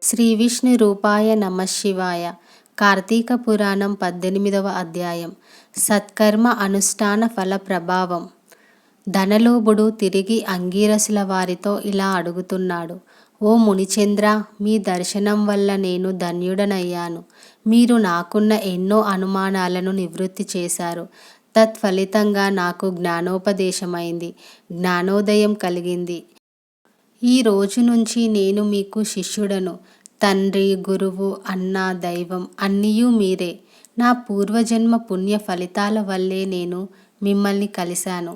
శ్రీ విష్ణు రూపాయ నమఃశివాయ. కార్తీక పురాణం 18వ అధ్యాయం. సత్కర్మ అనుష్ఠాన ఫల ప్రభావం. ధనలోభుడు తిరిగి అంగీరసుల వారితో ఇలా అడుగుతున్నాడు. ఓ మునిచంద్ర, మీ దర్శనం వల్ల నేను ధన్యుడనయ్యాను. మీరు నాకున్న ఎన్నో అనుమానాలను నివృత్తి చేశారు. తత్ఫలితంగా నాకు జ్ఞానోపదేశమైంది, జ్ఞానోదయం కలిగింది. ఈ రోజు నుంచి నేను మీకు శిష్యుడను. తండ్రి, గురువు, అన్న, దైవం అన్నీయూ మీరే. నా పూర్వజన్మ పుణ్య ఫలితాల వల్లే నేను మిమ్మల్ని కలిశాను.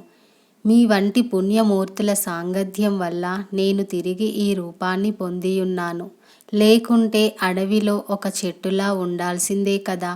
మీ వంటి పుణ్యమూర్తుల సాంగత్యం వల్ల నేను తిరిగి ఈ రూపాన్ని పొందియున్నాను. లేకుంటే అడవిలో ఒక చెట్టులా ఉండాల్సిందే కదా.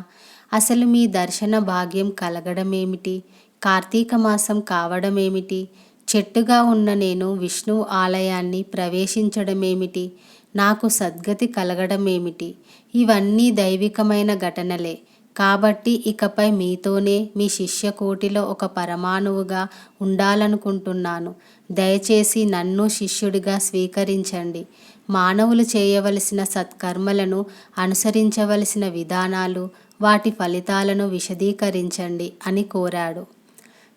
అసలు మీ దర్శన భాగ్యం కలగడమేమిటి? కార్తీక మాసం కావడమేమిటి? చెట్టుగా ఉన్న నేను విష్ణువు ఆలయాన్ని ప్రవేశించడమేమిటి? నాకు సద్గతి కలగడమేమిటి? ఇవన్నీ దైవికమైన ఘటనలే. కాబట్టి ఇకపై మీతోనే మీ శిష్యకోటిలో ఒక పరమాణువుగా ఉండాలనుకుంటున్నాను. దయచేసి నన్ను శిష్యుడిగా స్వీకరించండి. మానవులు చేయవలసిన సత్కర్మలను, అనుసరించవలసిన విధానాలు, వాటి ఫలితాలను విశదీకరించండి అని కోరాడు.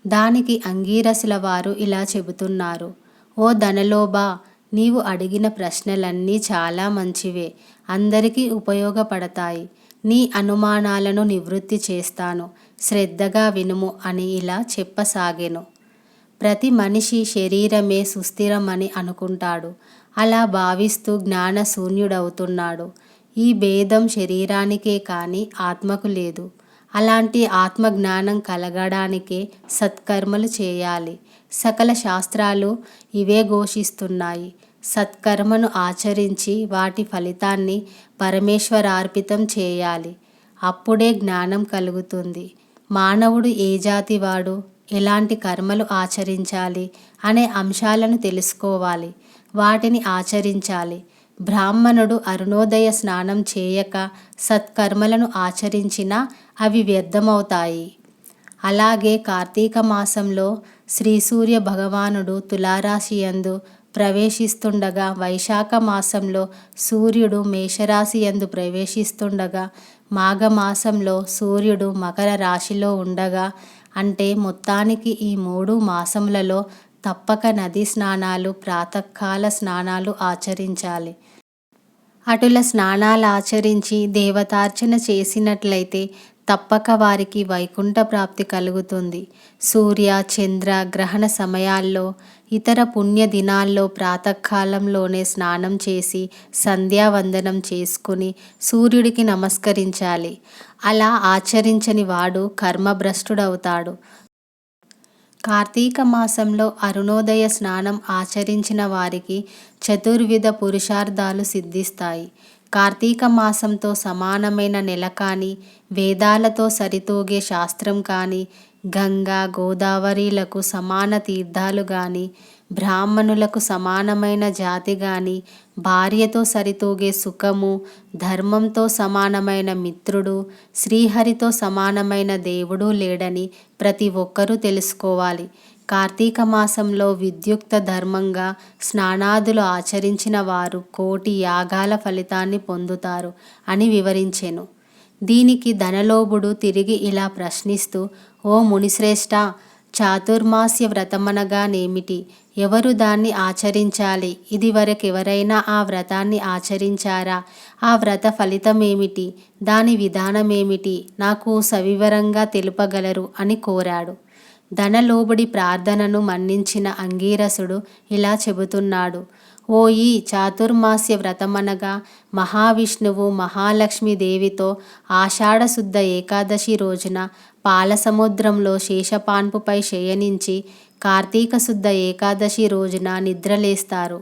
దానికి అంగీరసుల వారు ఇలా చెబుతున్నారు. ఓ ధనలోభా, నీవు అడిగిన ప్రశ్నలన్నీ చాలా మంచివే, అందరికీ ఉపయోగపడతాయి. నీ అనుమానాలను నివృత్తి చేస్తాను, శ్రద్ధగా వినుము అని ఇలా చెప్పసాగెను. ప్రతి మనిషి శరీరమే సుస్థిరమని అనుకుంటాడు. అలా భావిస్తూ జ్ఞానశూన్యుడవుతున్నాడు. ఈ భేదం శరీరానికే కానీ ఆత్మకు లేదు. అలాంటి ఆత్మజ్ఞానం కలగడానికే సత్కర్మలు చేయాలి. సకల శాస్త్రాలు ఇవే ఘోషిస్తున్నాయి. సత్కర్మను ఆచరించి వాటి ఫలితాన్ని పరమేశ్వరార్పితం చేయాలి. అప్పుడే జ్ఞానం కలుగుతుంది. మానవుడు ఏ జాతి వాడు, ఎలాంటి కర్మలు ఆచరించాలి అనే అంశాలను తెలుసుకోవాలి, వాటిని ఆచరించాలి. బ్రాహ్మణుడు అరుణోదయ స్నానం చేయక సత్కర్మలను ఆచరించినా అవి వ్యర్థమవుతాయి. అలాగే కార్తీక మాసంలో శ్రీ సూర్య భగవానుడు తులారాశియందు ప్రవేశిస్తుండగా, వైశాఖ మాసంలో సూర్యుడు మేషరాశియందు ప్రవేశిస్తుండగా, మాఘమాసంలో సూర్యుడు మకర రాశిలో ఉండగా, అంటే మొత్తానికి ఈ 3 మాసములలో తప్పక నదీ స్నానాలు, ప్రాతకాల స్నానాలు ఆచరించాలి. అటుల స్నానాలు ఆచరించి దేవతార్చన చేసినట్లయితే తప్పక వారికి వైకుంఠ ప్రాప్తి కలుగుతుంది. సూర్య, చంద్ర గ్రహణ సమయాల్లో, ఇతర పుణ్య దినాల్లో ప్రాతకాలంలోనే స్నానం చేసి సంధ్యావందనం చేసుకుని సూర్యుడికి నమస్కరించాలి. అలా ఆచరించని వాడు కర్మభ్రష్టుడవుతాడు. కార్తీక మాసంలో అరుణోదయ స్నానం ఆచరించిన వారికి చతుర్విధ పురుషార్థాలు సిద్ధిస్తాయి. కార్తీక మాసంతో సమానమైన నెల కానీ, వేదాలతో సరితూగే శాస్త్రం కానీ, గంగా, గోదావరిలకు సమాన తీర్థాలు కానీ, బ్రాహ్మణులకు సమానమైన జాతి కానీ, భార్యతో సరితూగే సుఖము, ధర్మంతో సమానమైన మిత్రుడు, శ్రీహరితో సమానమైన దేవుడు లేడని ప్రతి ఒక్కరూ తెలుసుకోవాలి. కార్తీక మాసంలో విద్యుక్త ధర్మంగా స్నానాదులు ఆచరించిన వారు 1,000,000 యాగాల ఫలితాన్ని పొందుతారు అని వివరించెను. దీనికి ధనలోభుడు తిరిగి ఇలా ప్రశ్నిస్తూ, ఓ మునిశ్రేష్ఠ, చాతుర్మాస్య వ్రతమనగానేమిటి? ఎవరు దాన్ని ఆచరించాలి? ఇదివరకెవరైనా ఆ వ్రతాన్ని ఆచరించారా? ఆ వ్రత ఫలితమేమిటి? దాని విధానమేమిటి? నాకు సవివరంగా తెలుపగలరు అని కోరాడు. ధనలోభుడి ప్రార్థనను మన్నించిన అంగీరసుడు ఇలా చెబుతున్నాడు. ఓయి, చాతుర్మాస్య వ్రతమనగా మహావిష్ణువు మహాలక్ష్మీదేవితో ఆషాఢశుద్ధ ఏకాదశి రోజున పాలసముద్రంలో శేషపాన్పుపై శయనించి కార్తీక శుద్ధ ఏకాదశి రోజున నిద్రలేస్తారు.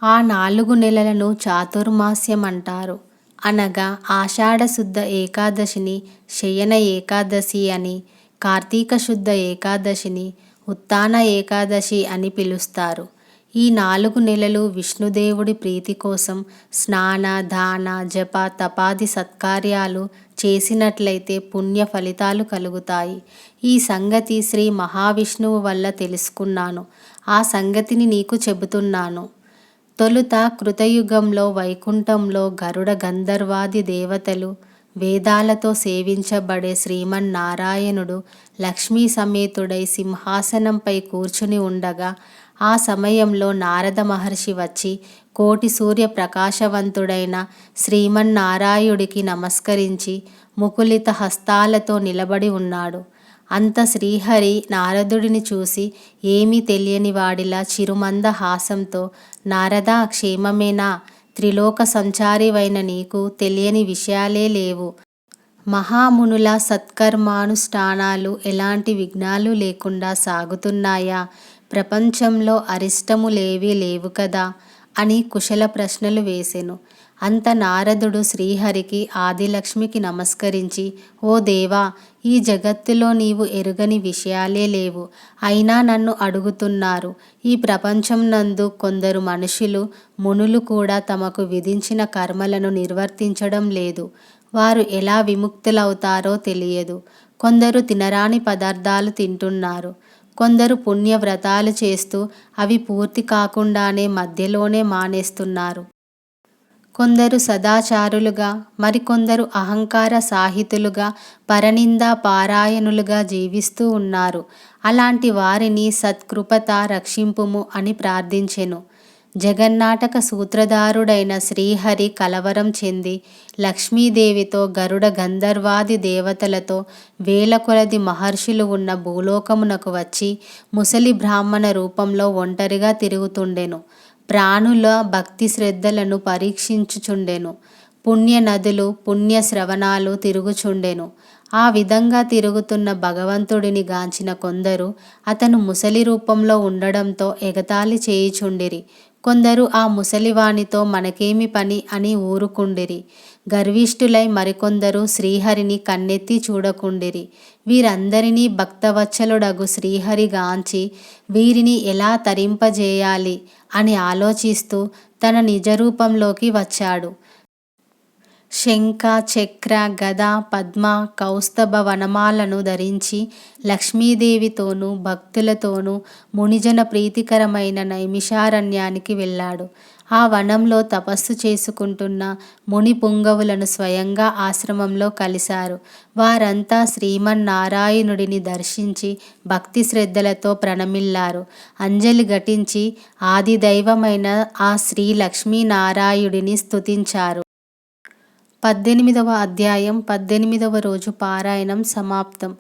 ఆ 4 నెలలను చాతుర్మాస్యం అంటారు. అనగా ఆషాఢశుద్ధ ఏకాదశిని శయన ఏకాదశి అని, కార్తీక శుద్ధ ఏకాదశిని ఉత్థాన ఏకాదశి అని పిలుస్తారు. ఈ 4 నెలలు విష్ణుదేవుడి ప్రీతి కోసం స్నాన, దాన, జప, తపాది సత్కార్యాలు చేసినట్లయితే పుణ్య ఫలితాలు కలుగుతాయి. ఈ సంగతి శ్రీ మహావిష్ణువు వల్ల తెలుసుకున్నాను. ఆ సంగతిని నీకు చెబుతున్నాను. తొలుత కృతయుగంలో వైకుంఠంలో గరుడ గంధర్వాది దేవతలు వేదాలతో సేవించబడే శ్రీమన్నారాయణుడు లక్ష్మీ సమేతుడై సింహాసనంపై కూర్చుని ఉండగా ఆ సమయంలో నారద మహర్షి వచ్చి కోటి సూర్య ప్రకాశవంతుడైన శ్రీమన్నారాయుడికి నమస్కరించి ముకులిత హస్తాలతో నిలబడి ఉన్నాడు. అంత శ్రీహరి నారదుడిని చూసి ఏమీ తెలియని వాడిలా చిరుమంద హాసంతో, నారదా, క్షేమమేనా? త్రిలోక సంచారివైన నీకు తెలియని విషయాలే లేవు. మహామునుల సత్కర్మానుష్ఠానాలు ఎలాంటి విఘ్నాలు లేకుండా సాగుతున్నాయా? ప్రపంచంలో అరిష్టములేవీ లేవు కదా అని కుశల ప్రశ్నలు వేసెను. అంత నారదుడు శ్రీహరికి ఆదిలక్ష్మికి నమస్కరించి, ఓ దేవా, ఈ జగత్తులో నీవు ఎరుగని విషయాలే లేవు. అయినా నన్ను అడుగుతున్నారు. ఈ ప్రపంచం నందు కొందరు మనుషులు, మునులు కూడా తమకు విధించిన కర్మలను నిర్వర్తించడం లేదు. వారు ఎలా విముక్తులవుతారో తెలియదు. కొందరు తినరాని పదార్థాలు తింటున్నారు. కొందరు పుణ్యవ్రతాలు చేస్తూ అవి పూర్తి కాకుండానే మధ్యలోనే మానేస్తున్నారు. కొందరు సదాచారులుగా, మరికొందరు అహంకార సాహితులుగా, పరనిందా పారాయణులుగా జీవిస్తూ ఉన్నారు. అలాంటి వారిని సత్కృపత రక్షింపుము అని ప్రార్థించెను. జగన్నాటక సూత్రధారుడైన శ్రీహరి కలవరం చెంది లక్ష్మీదేవితో, గరుడ గంధర్వాది దేవతలతో, వేల కొలది మహర్షులు ఉన్న భూలోకమునకు వచ్చి ముసలి బ్రాహ్మణ రూపంలో ఒంటరిగా తిరుగుతుండెను. ప్రాణుల భక్తి శ్రద్ధలను పరీక్షించుచుండెను. పుణ్య నదులు, పుణ్య శ్రవణాలు తిరుగుచుండెను. ఆ విధంగా తిరుగుతున్న భగవంతుడిని గాంచిన కొందరు అతను ముసలి రూపంలో ఉండడంతో ఎగతాళి చేయుచుండిరి. కొందరు ఆ ముసలివానితో మనకేమి పని అని ఊరుకుండిరి. గర్విష్ఠులై మరికొందరు శ్రీహరిని కన్నెత్తి చూడకుండిరి. వీరందరినీ భక్తవత్సలుడగు శ్రీహరి గాంచి వీరిని ఎలా తరింపజేయాలి అని ఆలోచిస్తూ తన నిజరూపంలోకి వచ్చాడు. శంఖ, చక్ర, గద, పద్మ, కౌస్తభ వనమాలను ధరించి లక్ష్మీదేవితోనూ భక్తులతోనూ మునిజన ప్రీతికరమైన నైమిషారణ్యానికి వెళ్ళాడు. ఆ వనంలో తపస్సు చేసుకుంటున్న ముని పుంగవులను స్వయంగా ఆశ్రమంలో కలిశారు. వారంతా శ్రీమన్నారాయణుడిని దర్శించి భక్తి శ్రద్ధలతో ప్రణమిల్లారు. అంజలి ఘటించి ఆదిదైవమైన ఆ శ్రీ లక్ష్మీనారాయుడిని స్తుతించారు. 18వ అధ్యాయం 18వ రోజు పారాయణం సమాప్తం.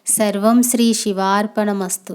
సర్వం శ్రీ శివార్పణమస్తు.